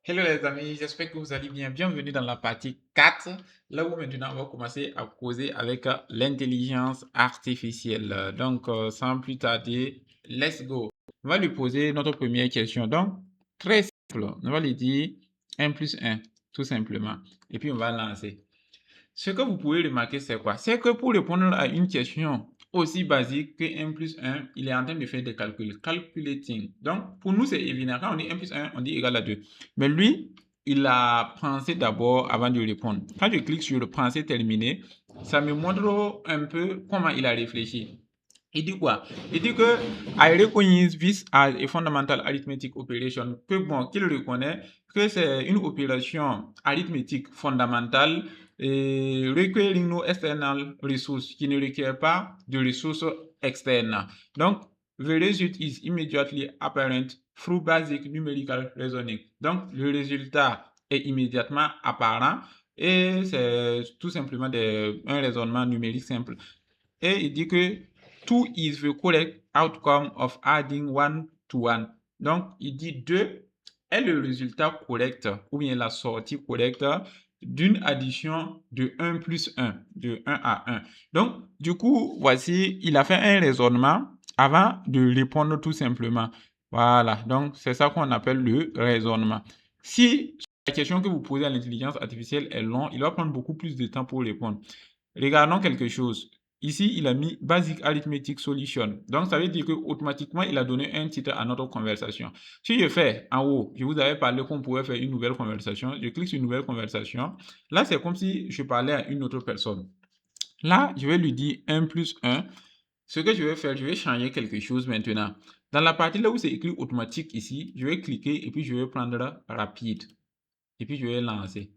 Hello les amis, j'espère que vous allez bien. Bienvenue dans la partie 4, là où maintenant on va commencer à causer avec l'intelligence artificielle. Donc, sans plus tarder, let's go. On va lui poser notre première question. Donc, très simple, on va lui dire 1 plus 1, tout simplement. Et puis, on va lancer. Ce que vous pouvez remarquer, c'est quoi? C'est que pour répondre à une question aussi basique que 1 plus 1, il est en train de faire des calculs. Calculating. Donc, pour nous, c'est évident. Quand on dit 1 plus 1, on dit égal à 2. Mais lui, il a pensé d'abord avant de répondre. Quand je clique sur le pensée terminé, ça me montre un peu comment il a réfléchi. Il dit quoi? Il dit que I recognize this as a fundamental arithmetic operation. Que bon, qu'il reconnaît que c'est une opération arithmétique fondamentale et requiring no external resource, qui ne requiert pas de ressources externes. Donc, the result is immediately apparent through basic numerical reasoning. Donc, le résultat est immédiatement apparent et c'est tout simplement un raisonnement numérique simple. Et il dit que two is the correct outcome of adding one to one. Donc, il dit 2 est le résultat correct ou bien la sortie correcte d'une addition de 1 plus 1, de 1 à 1. Donc, du coup, voici, il a fait un raisonnement avant de répondre tout simplement. Voilà, donc c'est ça qu'on appelle le raisonnement. Si la question que vous posez à l'intelligence artificielle est longue, il va prendre beaucoup plus de temps pour répondre. Regardons quelque chose. Ici, il a mis Basic Arithmetic Solution. Donc, ça veut dire qu'automatiquement, il a donné un titre à notre conversation. Si je fais en haut, je vous avais parlé qu'on pouvait faire une nouvelle conversation. Je clique sur Nouvelle conversation. Là, c'est comme si je parlais à une autre personne. Là, je vais lui dire 1 plus 1. Ce que je vais faire, je vais changer quelque chose maintenant. Dans la partie là où c'est écrit automatique ici, je vais cliquer et puis je vais prendre rapide. Et puis je vais lancer.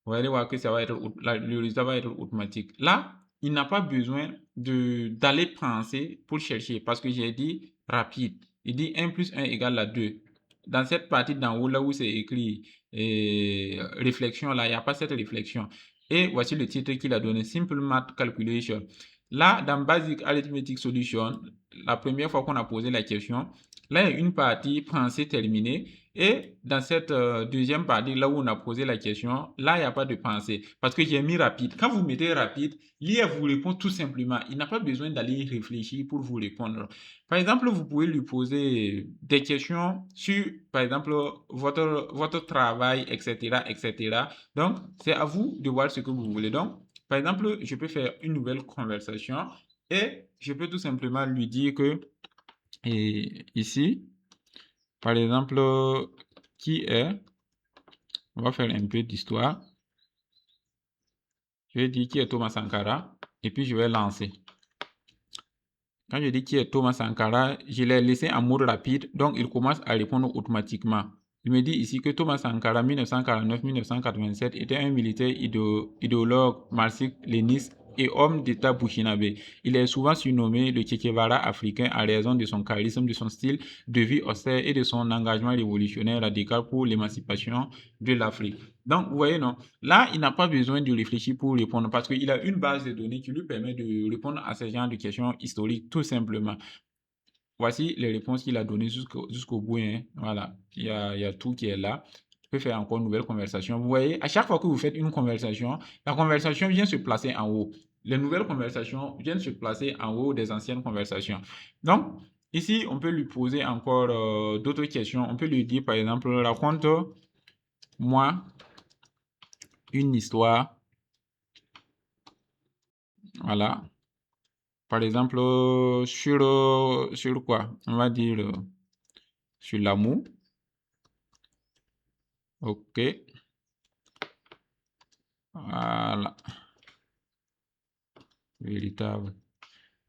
Vous allez voir que ça va être, le résultat va être automatique. Là, il n'a pas besoin d'aller penser pour chercher parce que j'ai dit rapide. Il dit 1 plus 1 égale à 2. Dans cette partie d'en haut, là où c'est écrit réflexion, là, il n'y a pas cette réflexion. Et voici le titre qu'il a donné, Simple Math Calculation. Là, dans Basic Arithmetic Solution, la première fois qu'on a posé la question, là, il y a une partie pensée terminée. Et dans cette deuxième partie, là où on a posé la question, là, il n'y a pas de pensée. Parce que j'ai mis rapide. Quand vous mettez rapide, l'IA vous répond tout simplement. Il n'a pas besoin d'aller réfléchir pour vous répondre. Par exemple, vous pouvez lui poser des questions sur, par exemple, votre travail, etc., etc. Donc, c'est à vous de voir ce que vous voulez. Donc, par exemple, je peux faire une nouvelle conversation et je peux tout simplement lui dire que, et ici, par exemple, qui est, on va faire un peu d'histoire. Je vais dire qui est Thomas Sankara et puis je vais lancer. Quand je dis qui est Thomas Sankara, je l'ai laissé en mode rapide, donc il commence à répondre automatiquement. Il me dit ici que Thomas Sankara, 1949-1987, était un militaire idéologue marxiste-léniniste et homme d'État burkinabé. Il est souvent surnommé le Che Guevara africain à raison de son charisme, de son style de vie austère et de son engagement révolutionnaire radical pour l'émancipation de l'Afrique. Donc, vous voyez, non? Là, il n'a pas besoin de réfléchir pour répondre parce qu'il a une base de données qui lui permet de répondre à ce genre de questions historiques tout simplement. Voici les réponses qu'il a données jusqu'au bout, hein. Voilà, il y a tout qui est là. Je peux faire encore une nouvelle conversation. Vous voyez, à chaque fois que vous faites une conversation, la conversation vient se placer en haut. Les nouvelles conversations viennent se placer en haut des anciennes conversations. Donc, ici, on peut lui poser encore d'autres questions. On peut lui dire, par exemple, raconte-moi une histoire. Voilà. Par exemple, sur quoi? On va dire sur l'amour. Ok. Voilà. Véritable.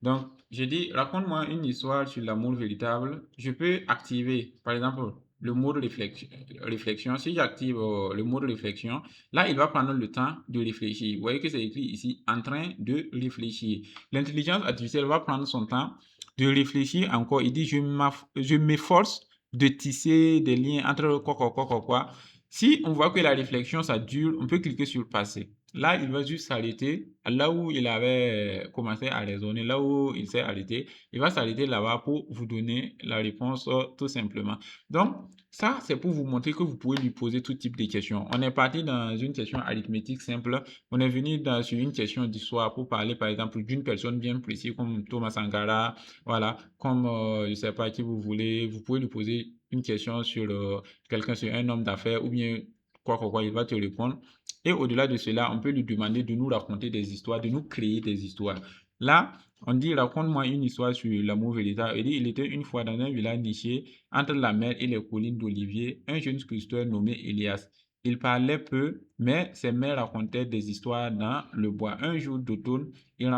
Donc, je dis, raconte-moi une histoire sur l'amour véritable. Je peux activer, par exemple, le mode réflexion. Si j'active le mode réflexion, là, il va prendre le temps de réfléchir. Vous voyez que c'est écrit ici, en train de réfléchir. L'intelligence artificielle va prendre son temps de réfléchir encore. Il dit, je m'efforce de tisser des liens entre quoi. Si on voit que la réflexion, ça dure, on peut cliquer sur passer. là, il va juste s'arrêter. Là où il avait commencé à raisonner, là où il s'est arrêté, il va s'arrêter là-bas pour vous donner la réponse tout simplement. Donc, ça, c'est pour vous montrer que vous pouvez lui poser tout type de questions. On est parti dans une question arithmétique simple. On est venu sur une question d'histoire pour parler, par exemple, d'une personne bien précise comme Thomas Sankara. Voilà, comme, je ne sais pas qui vous voulez. Vous pouvez lui poser une question sur quelqu'un, sur un homme d'affaires ou bien quoi, il va te répondre. Et au-delà de cela, on peut lui demander de nous raconter des histoires, de nous créer des histoires. Là, on dit, raconte-moi une histoire sur l'amour véritable. Il dit, il était une fois dans un village niché entre la mer et les collines d'Olivier, un jeune sculpteur nommé Elias. Il parlait peu, mais ses mères racontaient des histoires dans le bois. Un jour d'automne, il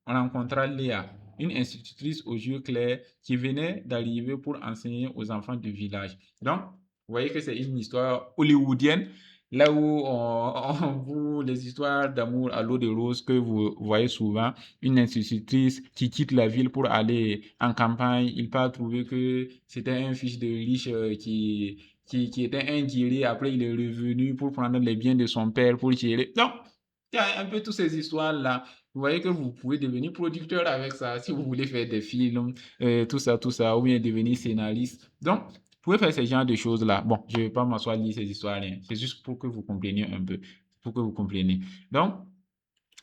rencontra Léa, une institutrice aux yeux clairs qui venait d'arriver pour enseigner aux enfants du village. Donc, vous voyez que c'est une histoire hollywoodienne, là où vous, les histoires d'amour à l'eau de rose que vous voyez souvent, une institutrice qui quitte la ville pour aller en campagne, il part trouver que c'était un fils de riche qui était un guerrier, après il est revenu pour prendre les biens de son père pour gérer. Donc, il y a un peu toutes ces histoires-là. Vous voyez que vous pouvez devenir producteur avec ça, si vous voulez faire des films, tout ça, ou bien devenir scénariste. Donc, vous pouvez faire ce genre de choses-là. Bon, je ne vais pas m'asseoir lire ces histoires, hein. C'est juste pour que vous compreniez un peu, pour que vous compreniez. Donc,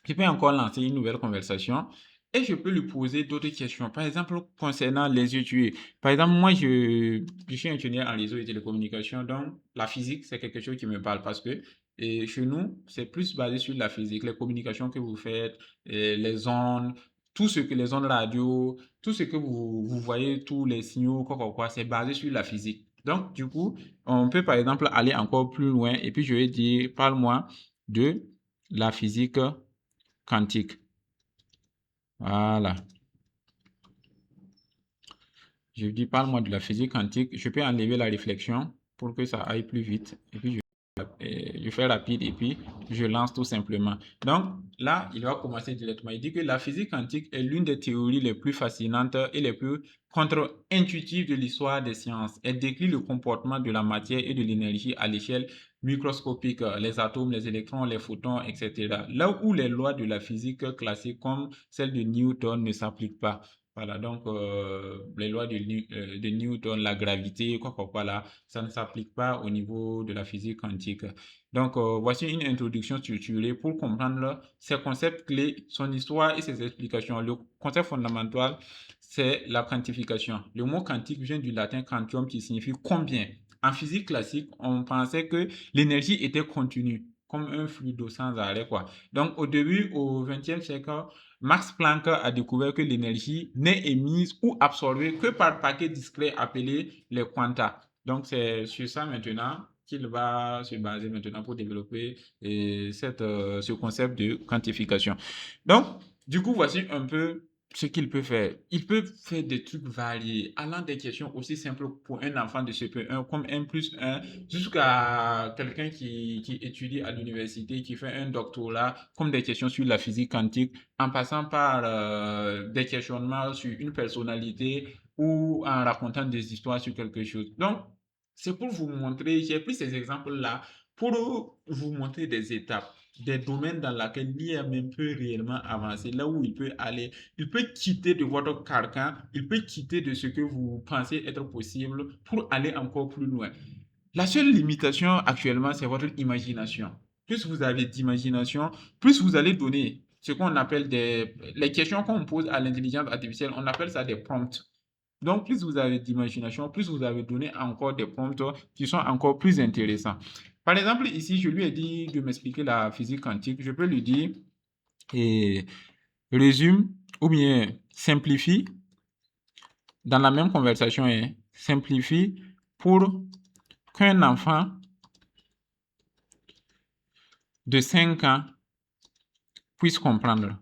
je peux encore lancer une nouvelle conversation et je peux lui poser d'autres questions. Par exemple, concernant les yeux tués. Par exemple, moi, je suis ingénieur en réseau et télécommunications, donc la physique, c'est quelque chose qui me parle parce que chez nous, c'est plus basé sur la physique, les communications que vous faites, les ondes, tout ce que les ondes radio, tout ce que vous voyez, tous les signaux, quoi, c'est basé sur la physique. Donc, du coup, on peut par exemple aller encore plus loin et puis je vais dire, parle-moi de la physique quantique. Voilà. Je dis, parle-moi de la physique quantique. Je peux enlever la réflexion pour que ça aille plus vite. Et puis, je fais rapide et puis je lance tout simplement. Donc, là, il va commencer directement. Il dit que la physique quantique est l'une des théories les plus fascinantes et les plus contre-intuitives de l'histoire des sciences. Elle décrit le comportement de la matière et de l'énergie à l'échelle microscopique, les atomes, les électrons, les photons, etc. Là où les lois de la physique classique comme celles de Newton ne s'appliquent pas. Voilà, donc les lois de Newton, la gravité, quoi, là, ça ne s'applique pas au niveau de la physique quantique. Donc, voici une introduction structurée pour comprendre ces concepts clés, son histoire et ses explications. Le concept fondamental, c'est la quantification. Le mot quantique vient du latin quantium qui signifie combien. En physique classique, on pensait que l'énergie était continue, comme un flux d'eau sans arrêt, quoi. Donc, au début, au XXe siècle, Max Planck a découvert que l'énergie n'est émise ou absorbée que par paquets discrets appelés les quanta. Donc, c'est sur ça maintenant qu'il va se baser maintenant pour développer ce concept de quantification. Donc, du coup, voici un peu ce qu'il peut faire. Il peut faire des trucs variés, allant des questions aussi simples pour un enfant de CP1 comme 1 plus 1, jusqu'à quelqu'un qui étudie à l'université, qui fait un doctorat, comme des questions sur la physique quantique, en passant par des questionnements sur une personnalité ou en racontant des histoires sur quelque chose. Donc, c'est pour vous montrer, j'ai pris ces exemples-là pour vous montrer des étapes, des domaines dans lesquels l'IM peut réellement avancer, là où il peut aller, il peut quitter de votre carcan, il peut quitter de ce que vous pensez être possible pour aller encore plus loin. La seule limitation actuellement, c'est votre imagination. Plus vous avez d'imagination, plus vous allez donner ce qu'on appelle les questions qu'on pose à l'intelligence artificielle, on appelle ça des prompts. Donc, plus vous avez d'imagination, plus vous avez donné encore des prompts qui sont encore plus intéressants. Par exemple, ici, je lui ai dit de m'expliquer la physique quantique. Je peux lui dire, et résume ou bien simplifie dans la même conversation, hein, simplifie pour qu'un enfant de 5 ans puisse comprendre.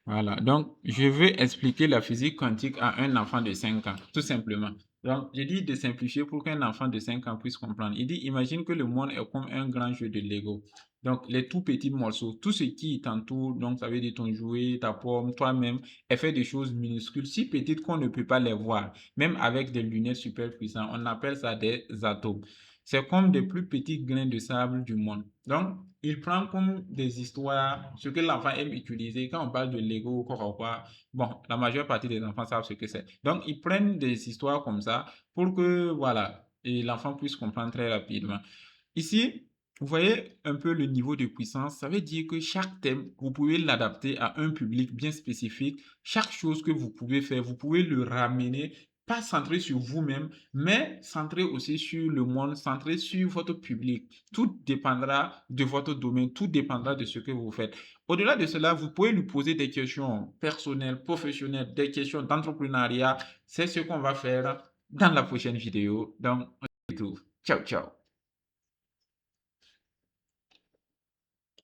Voilà, donc je vais expliquer la physique quantique à un enfant de 5 ans, tout simplement. Donc, j'ai dit de simplifier pour qu'un enfant de 5 ans puisse comprendre. Il dit, imagine que le monde est comme un grand jeu de Lego. Donc, les tout petits morceaux, tout ce qui t'entoure, donc ça veut dire ton jouet, ta pomme, toi-même, est fait de choses minuscules, si petites qu'on ne peut pas les voir, même avec des lunettes super puissantes. On appelle ça des atomes. C'est comme des plus petits grains de sable du monde. Donc, il prend comme des histoires, ce que l'enfant aime utiliser. Quand on parle de Lego ou quoi, bon, la majeure partie des enfants savent ce que c'est. Donc, ils prennent des histoires comme ça pour que, voilà, et l'enfant puisse comprendre très rapidement. Ici, vous voyez un peu le niveau de puissance. Ça veut dire que chaque thème, vous pouvez l'adapter à un public bien spécifique. Chaque chose que vous pouvez faire, vous pouvez le ramener, pas centré sur vous-même, mais centré aussi sur le monde, centré sur votre public. Tout dépendra de votre domaine, tout dépendra de ce que vous faites. Au-delà de cela, vous pouvez lui poser des questions personnelles, professionnelles, des questions d'entrepreneuriat. C'est ce qu'on va faire dans la prochaine vidéo. Donc, on se retrouve. Ciao, ciao.